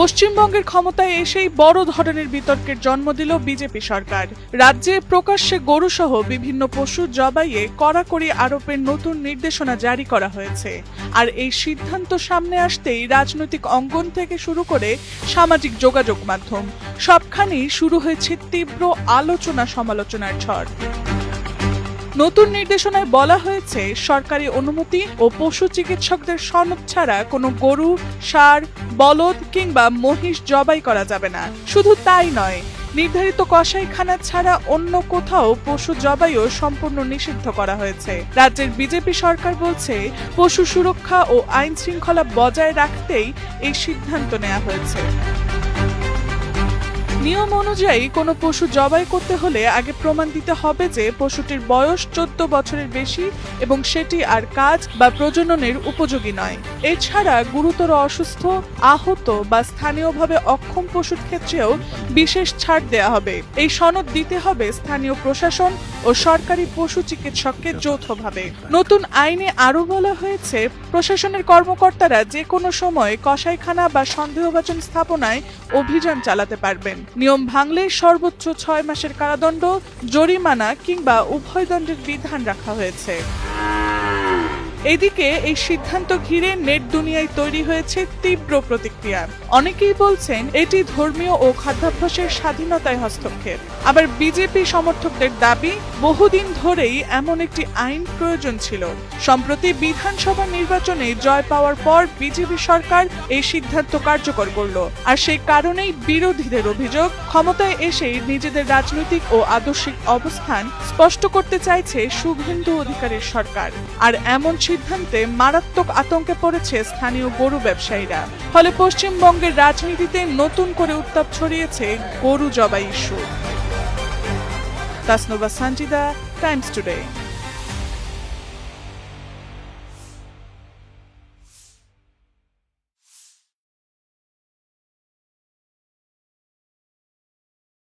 পশ্চিমবঙ্গের ক্ষমতায় এসেই বড় ধরনের বিতর্কের জন্ম দিল বিজেপি সরকার। রাজ্যে প্রকাশ্যে গরুসহ বিভিন্ন পশু জবাইয়ে কড়াকড়ি আরোপের নতুন নির্দেশনা জারি করা হয়েছে। আর এই সিদ্ধান্ত সামনে আসতেই রাজনৈতিক অঙ্গন থেকে শুরু করে সামাজিক যোগাযোগ মাধ্যম সবখানেই শুরু হয়েছে তীব্র আলোচনা সমালোচনার ঝড়। নতুন নির্দেশনায় বলা হয়েছে, সরকারি অনুমতি ও পশু চিকিৎসকদের সনদ ছাড়া কোনো গরু, ষাঁড়, বলদ কিংবা মহিষ জবাই করা যাবে না। শুধু তাই নয়, নির্ধারিত কসাইখানা ছাড়া অন্য কোথাও পশু জবাইও সম্পূর্ণ নিষিদ্ধ করা হয়েছে। রাজ্যের বিজেপি সরকার বলছে, পশু সুরক্ষা ও আইন শৃঙ্খলা বজায় রাখতেই এই সিদ্ধান্ত নেওয়া হয়েছে। নিয়ম অনুযায়ী কোনো পশু জবাই করতে হলে আগে প্রমাণ দিতে হবে যে পশুটির বয়স 14 বছরের বেশি এবং সেটি আর কাজ বা প্রজননের উপযোগী নয়। এছাড়া গুরুতর অসুস্থ, আহত বা স্থানীয়ভাবে অক্ষম পশুর ক্ষেত্রেও বিশেষ ছাড় দেওয়া হবে। এই সনদ দিতে হবে স্থানীয় প্রশাসন ও সরকারি পশু চিকিৎসককে যৌথভাবে। নতুন আইনে আরও বলা হয়েছে, প্রশাসনের কর্মকর্তারা যে কোনো সময় কসাইখানা বা সন্দেহভাজন স্থাপনায় অভিযান চালাতে পারবেন। নিয়ম ভাঙলে সর্বোচ্চ 6 মাসের কারাদণ্ড, জরিমানা কিংবা উভয় দণ্ডের বিধান রাখা হয়েছে। এদিকে এই সিদ্ধান্ত ঘিরে নেট দুনিয়ায় তৈরি হয়েছে তীব্র প্রতিক্রিয়া। অনেকেই বলছেন এটি ধর্মীয় ও খাদ্যাভ্যাসের স্বাধীনতায় হস্তক্ষেপ। আবার বিজেপি সমর্থকদের দাবি, বহুদিন ধরেই এমন একটি আইন প্রয়োজন ছিল। সম্প্রতি বিধানসভা নির্বাচনে জয় পাওয়ার পর বিজেপি সরকার এই সিদ্ধান্ত কার্যকর করল। আর সেই কারণেই বিরোধীদের অভিযোগ, ক্ষমতায় এসেই নিজেদের রাজনৈতিক ও আদর্শিক অবস্থান স্পষ্ট করতে চাইছে শুভেন্দু অধিকারীর সরকার। আর এমন সিদ্ধান্তে মারাত্মক আতঙ্কে পড়েছে স্থানীয় গরু ব্যবসায়ীরা। ফলে পশ্চিমবঙ্গের রাজনীতিতে নতুন করে উত্তাপ ছড়িয়েছে গরু জবাই issue. Tasnuva Sanjida, Times today.